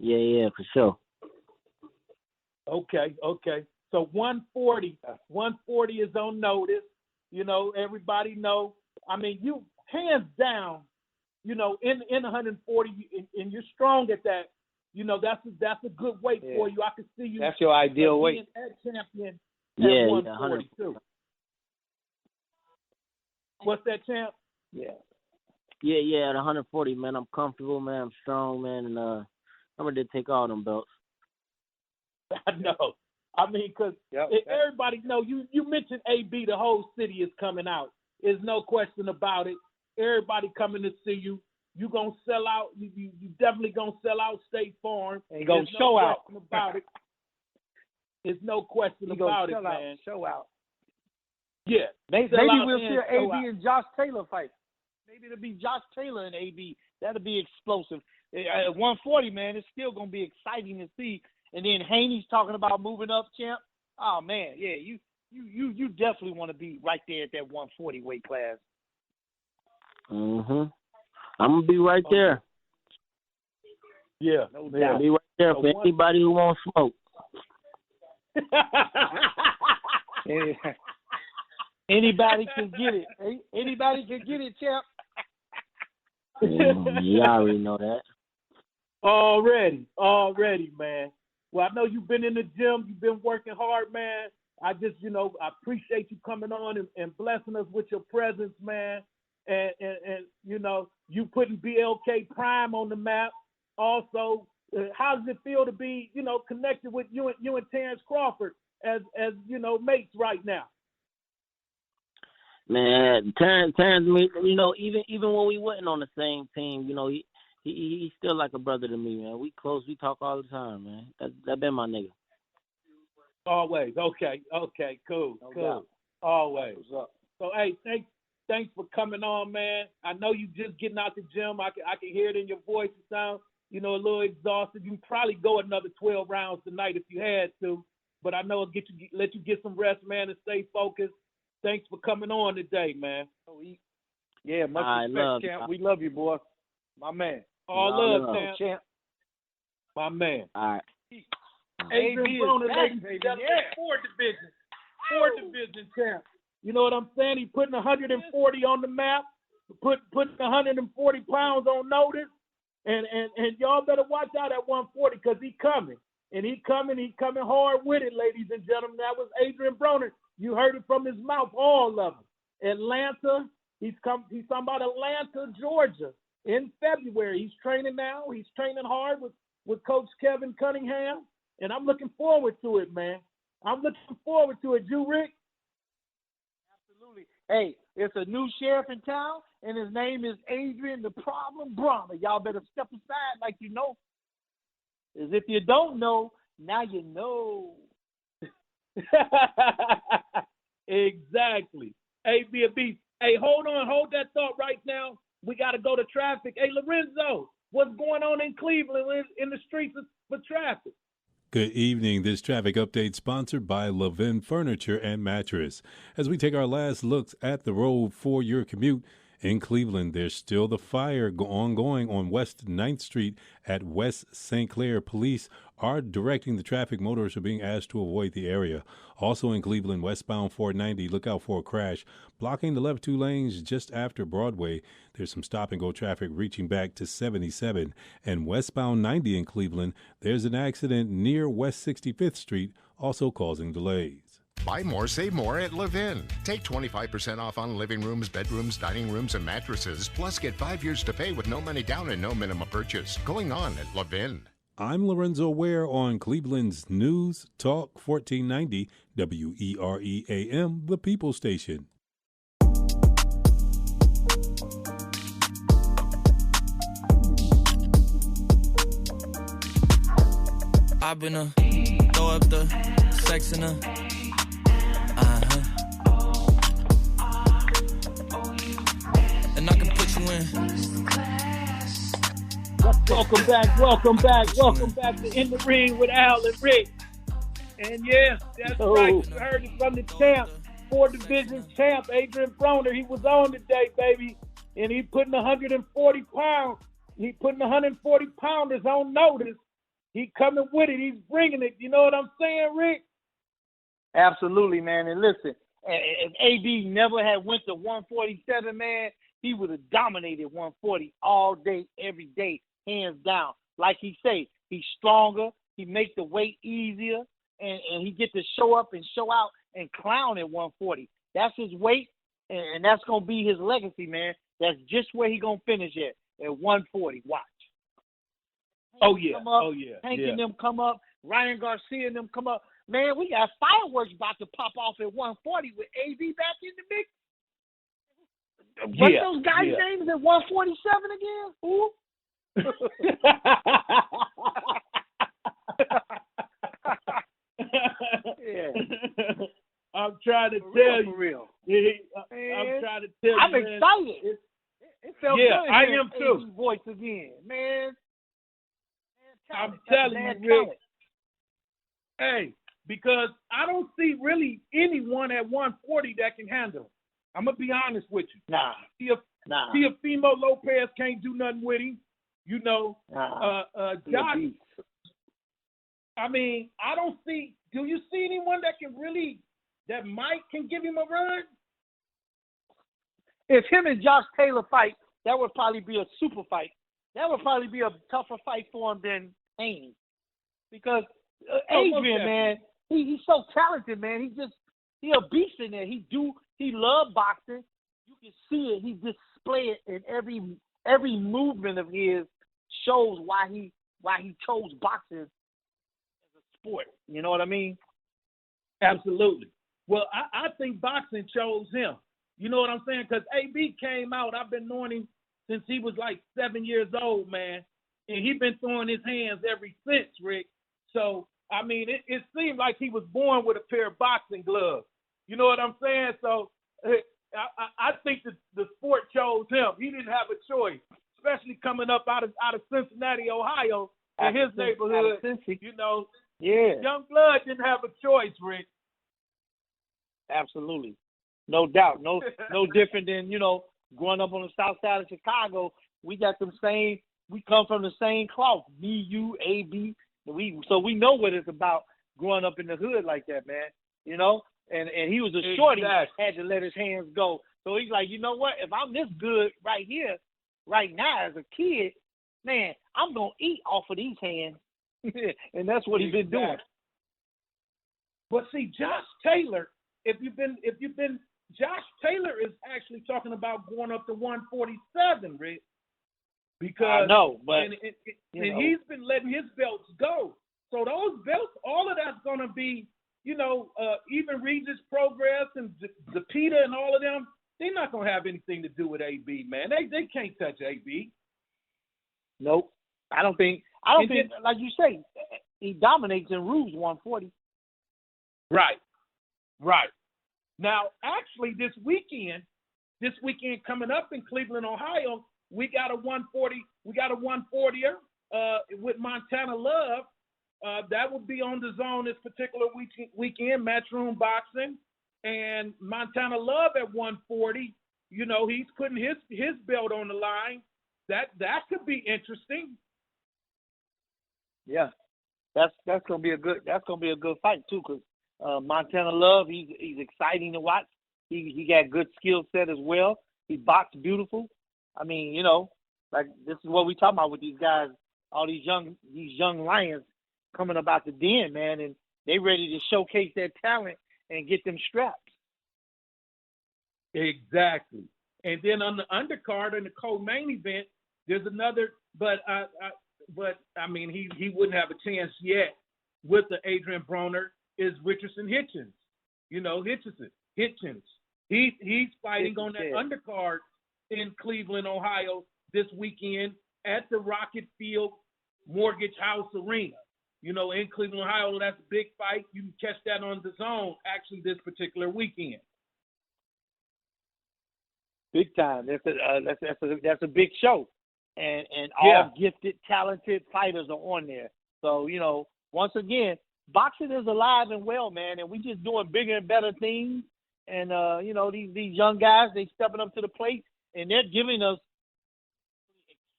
Q: Yeah, for sure.
G: Okay. So 140 is on notice. You know, everybody know. I mean, you hands down, you know, in 140, and you're strong at that. You know, that's a good weight for you. I can see you.
O: That's your ideal weight.
G: Champion.
Q: Yeah,
G: 142. What's that, champ?
Q: Yeah, at 140, man, I'm comfortable, man. I'm strong, man, and I'm ready to take all them belts.
G: I know. I mean, because everybody know you mentioned AB, the whole city is coming out. There's no question about it. Everybody coming to see you. You gonna sell out. You definitely gonna sell out State Farm.
O: And gonna show out
G: about it. There's no question about it, man.
O: Show out.
G: Yeah.
O: Maybe we'll see an AB and Josh Taylor fight. Maybe it'll be Josh Taylor and AB. That'll be explosive. At 140, man, it's still gonna be exciting to see. And then Haney's talking about moving up, champ. Oh man, yeah, you definitely want to be right there at that 140 weight class.
Q: I'm gonna be right there.
G: Yeah,
O: no doubt.
Q: Be right there for anybody who wants smoke.
O: Anybody can get it. Anybody can get it, champ.
Q: You already know that.
G: Already, man. Well, I know you've been in the gym. You've been working hard, man. I just, you know, I appreciate you coming on and blessing us with your presence, man. And you know, you putting BLK Prime on the map. Also, how does it feel to be, you know, connected with you and Terrence Crawford as you know, mates right now?
Q: Man, Terrence, you know, even when we wasn't on the same team, you know, he's still like a brother to me, man. We close, we talk all the time, man. That been my nigga.
G: Always. Okay, cool. Always. So hey, thanks for coming on, man. I know you just getting out the gym. I can hear it in your voice. You sound, you know, a little exhausted. You can probably go another 12 rounds tonight if you had to, but I know it'll let you get some rest, man, and stay focused. Thanks for coming on today, man.
O: Yeah, much respect, champ. We love you, boy. My man.
G: All love, champ. My man.
Q: All right.
G: Adrian Broner, ladies and gentlemen, four division champ. You know what I'm saying? He putting 140 on the map, putting 140 pounds on notice, and y'all better watch out at 140 because he coming. And he coming hard with it, ladies and gentlemen. That was Adrian Broner. You heard it from his mouth, all of them. Atlanta, he's talking about Atlanta, Georgia in February. He's training now. He's training hard with Coach Kevin Cunningham. And I'm looking forward to it, man. I'm looking forward to it. You, Rick?
O: Absolutely. Hey, it's a new sheriff in town, and his name is Adrian the Problem Broner. Y'all better step aside like you know. As if you don't know, now you know.
G: Exactly. Hey, B. Hey, hold that thought right now. We got to go to traffic. Hey, Lorenzo, what's going on in Cleveland in the streets for traffic?
R: Good evening. This traffic update sponsored by Levin Furniture and Mattress. As we take our last looks at the road for your commute in Cleveland, there's still the fire ongoing on West 9th Street at West St. Clair. Police are directing the traffic. Motorists are being asked to avoid the area. Also in Cleveland, westbound 490, look out for a crash blocking the left two lanes just after Broadway. There's some stop-and-go traffic reaching back to 77. And westbound 90 in Cleveland, there's an accident near West 65th Street, also causing delays.
S: Buy more, save more at Levin. Take 25% off on living rooms, bedrooms, dining rooms, and mattresses. Plus, get 5 years to pay with no money down and no minimum purchase. Going on at Levin.
R: I'm Lorenzo Ware on Cleveland's News Talk 1490 WERE AM, the People Station.
T: I've been throw up the sex in her. And I can put you in.
G: Welcome back to In the Ring with Al and Rick. And yes, that's right. You heard it from the champ, 4 division champ, Adrian Broner. He was on today, baby. And he putting 140 pounds. He putting 140 pounders on notice. He coming with it. He's bringing it. You know what I'm saying, Rick?
O: Absolutely, man. And listen, if AB never had went to 147, man, he would have dominated 140 all day, every day, hands down. Like he say, he's stronger. He make the weight easier, and he get to show up and show out and clown at 140. That's his weight, and that's going to be his legacy, man. That's just where he going to finish at 140. Watch.
G: Oh, yeah.
O: Hank and them come up. Ryan Garcia and them come up. Man, we got fireworks about to pop off at 140 with AB back in the mix. What those guys' names at 147 again? Who?
G: I'm trying to tell you.
O: For real.
G: I'm trying to tell you.
O: I'm excited. It felt good.
G: I am too.
O: AB's voice again, man.
G: I'm telling you, Rick. Hey, because I don't see really anyone at 140 that can handle him. I'm going to be honest with you.
O: Nah.
G: Teofimo Lopez can't do nothing with him. You know, Josh. I mean, I don't see. Do you see anyone that can give him a run?
O: If him and Josh Taylor fight, that would probably be a super fight. That would probably be a tougher fight for him than Haynes. Because Adrian, man, he's so talented, man. He a beast in there. He love boxing. You can see it. He display it in every movement of his shows why he chose boxing as a sport. You know what I mean?
G: Absolutely. Well, I think boxing chose him. You know what I'm saying? Because AB came out. I've been knowing him since he was like 7 years old, man. And he's been throwing his hands ever since, Rick. So, I mean, it seemed like he was born with a pair of boxing gloves. You know what I'm saying? So, I think the sport chose him. He didn't have a choice, especially coming up out of Cincinnati, Ohio, in his neighborhood. You know, young blood didn't have a choice, Rick.
O: Absolutely. No doubt. No different than, growing up on the south side of Chicago. We come from the same cloth. Me, you, AB. So we know what it's about growing up in the hood like that, man. You know? And he was a shorty that had to let his hands go. So he's like, you know what? If I'm this good right here, right now as a kid, man, I'm going to eat off of these hands. And that's what he's been doing.
G: But see, Josh Taylor, if you've been, Josh Taylor is actually talking about going up to 147, Rick. Because
O: I know, but
G: and he's been letting his belts go. So those belts, all of that's going to be, even Regis Progress and Zepeda and all of them, they're not going to have anything to do with AB, man. They can't touch AB.
O: Nope. I don't think, like you say, he dominates in Rouge 140.
G: Right. Now, actually, this weekend coming up in Cleveland, Ohio, we got a 140er with Montana Love. That would be on the zone this particular weekend, Matchroom Boxing. And Montana Love at 140, he's putting his belt on the line. That could be interesting.
O: Yeah, that's gonna be a good fight too, because Montana Love, he's exciting to watch. He got good skill set as well. He boxed beautiful. I mean, like this is what we talking about with these guys, all these young lions coming about the den, man, and they ready to showcase their talent and get them straps.
G: Exactly. And then on the undercard in the co-main event, there's another. But I mean, he wouldn't have a chance yet with the Adrian Broner is Richardson Hitchens. You know, Hitchens. He's fighting on that undercard in Cleveland, Ohio this weekend at the Rocket Field Mortgage House Arena. You know, in Cleveland, Ohio, that's a big fight. You can catch that on DAZN actually this particular weekend.
O: Big time. That's a big show, and all gifted, talented fighters are on there. So you know, once again, boxing is alive and well, man, and we just doing bigger and better things. And you know, these young guys, they stepping up to the plate, and they're giving us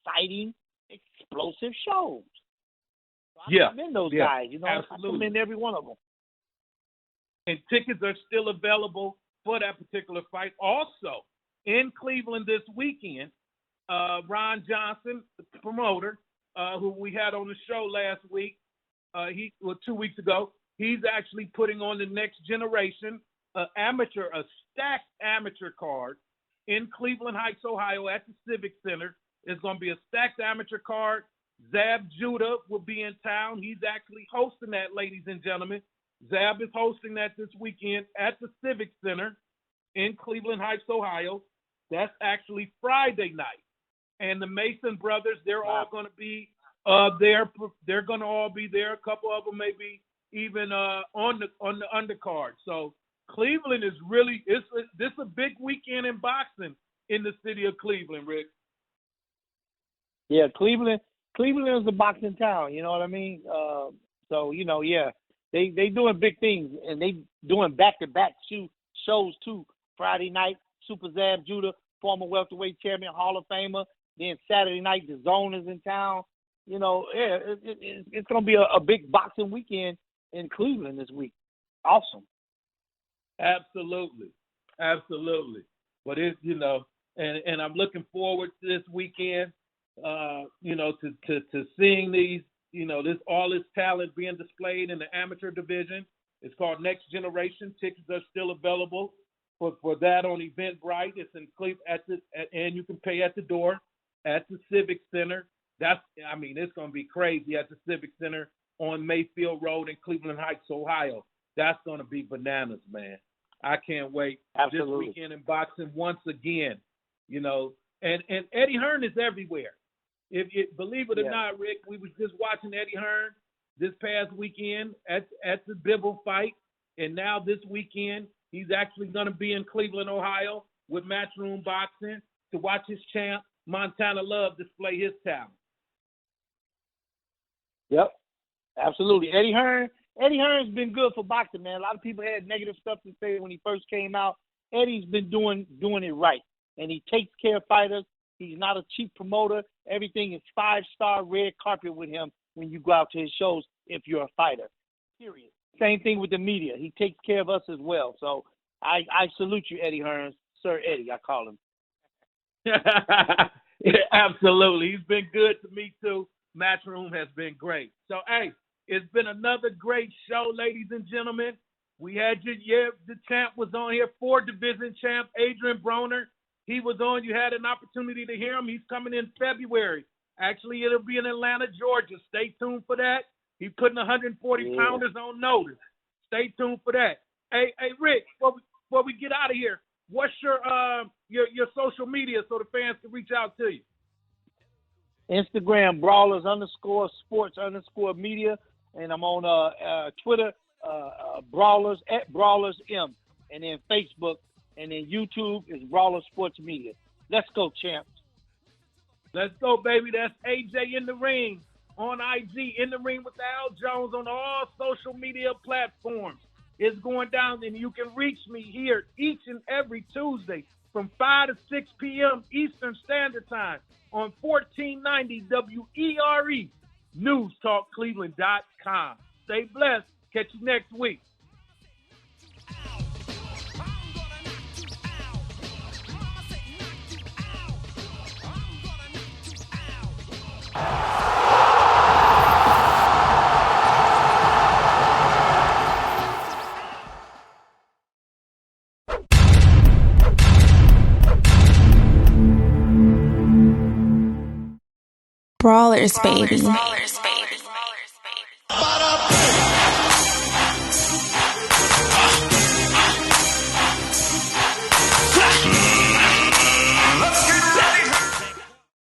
O: exciting, explosive shows. So I commend those guys. You know, absolutely. I commend every one of them.
G: And tickets are still available for that particular fight. Also, in Cleveland this weekend, Ron Johnson, the promoter, who we had on the show last week, 2 weeks ago, he's actually putting on the Next Generation, a stacked amateur card in Cleveland Heights, Ohio, at the Civic Center. It's going to be a stacked amateur card. Zab Judah will be in town. He's actually hosting that, ladies and gentlemen. Zab is hosting that this weekend at the Civic Center in Cleveland Heights, Ohio. That's actually Friday night. And the Mason brothers, they're all going to be there. They're going to all be there. A couple of them may be even on the undercard. So Cleveland is really this is a big weekend in boxing in the city of Cleveland, Rick.
O: Yeah, Cleveland is a boxing town. You know what I mean? So you know, they doing big things, and they doing back-to-back shows too. Friday night, Super Zab Judah, former welterweight champion, Hall of Famer. Then Saturday night, the Zone is in town. You know, it's going to be a big boxing weekend in Cleveland this week. Awesome.
G: Absolutely. But it's, you know, and I'm looking forward to this weekend, you know, to seeing these, you know, all this talent being displayed in the amateur division. It's called Next Generation. Tickets are still available for that on Eventbrite. It's in Cleveland and you can pay at the door at the Civic Center. It's going to be crazy at the Civic Center on Mayfield Road in Cleveland Heights, Ohio. That's going to be bananas, man. I can't wait.
O: Absolutely.
G: This weekend in boxing once again, you know. And Eddie Hearn is everywhere. If you believe it or not, Rick, we was just watching Eddie Hearn this past weekend at the Bibble fight, and now this weekend he's actually going to be in Cleveland, Ohio, with Matchroom Boxing to watch his champ Montana Love display his talent.
O: Yep, absolutely. Eddie Hearn's been good for boxing, man. A lot of people had negative stuff to say when he first came out. Eddie's been doing it right, and he takes care of fighters. He's not a cheap promoter. Everything is 5-star red carpet with him when you go out to his shows if you're a fighter, period. Same thing with the media. He takes care of us as well. So I salute you, Eddie Hearns. Sir Eddie, I call him.
G: Absolutely. He's been good to me, too. Matchroom has been great. So, hey, it's been another great show, ladies and gentlemen. We had the champ was on here, 4-division champ, Adrian Broner. He was on. You had an opportunity to hear him. He's coming in February. Actually, it'll be in Atlanta, Georgia. Stay tuned for that. He's putting 140 pounders on notice. Stay tuned for that. Hey, Rick, before we get out of here, what's your social media so the fans can reach out to you?
O: Instagram, Brawlers _sports_media. And I'm on Twitter, Brawlers @BrawlersM. And then Facebook. And then YouTube is Brawler Sports Media. Let's go, champs.
G: Let's go, baby. That's AJ in the Ring on IG, in the Ring with Al Jones on all social media platforms. It's going down, and you can reach me here each and every Tuesday from 5 to 6 p.m. Eastern Standard Time on 1490 WERE, NewsTalkCleveland.com. Stay blessed. Catch you next week.
U: Brawlers, baby.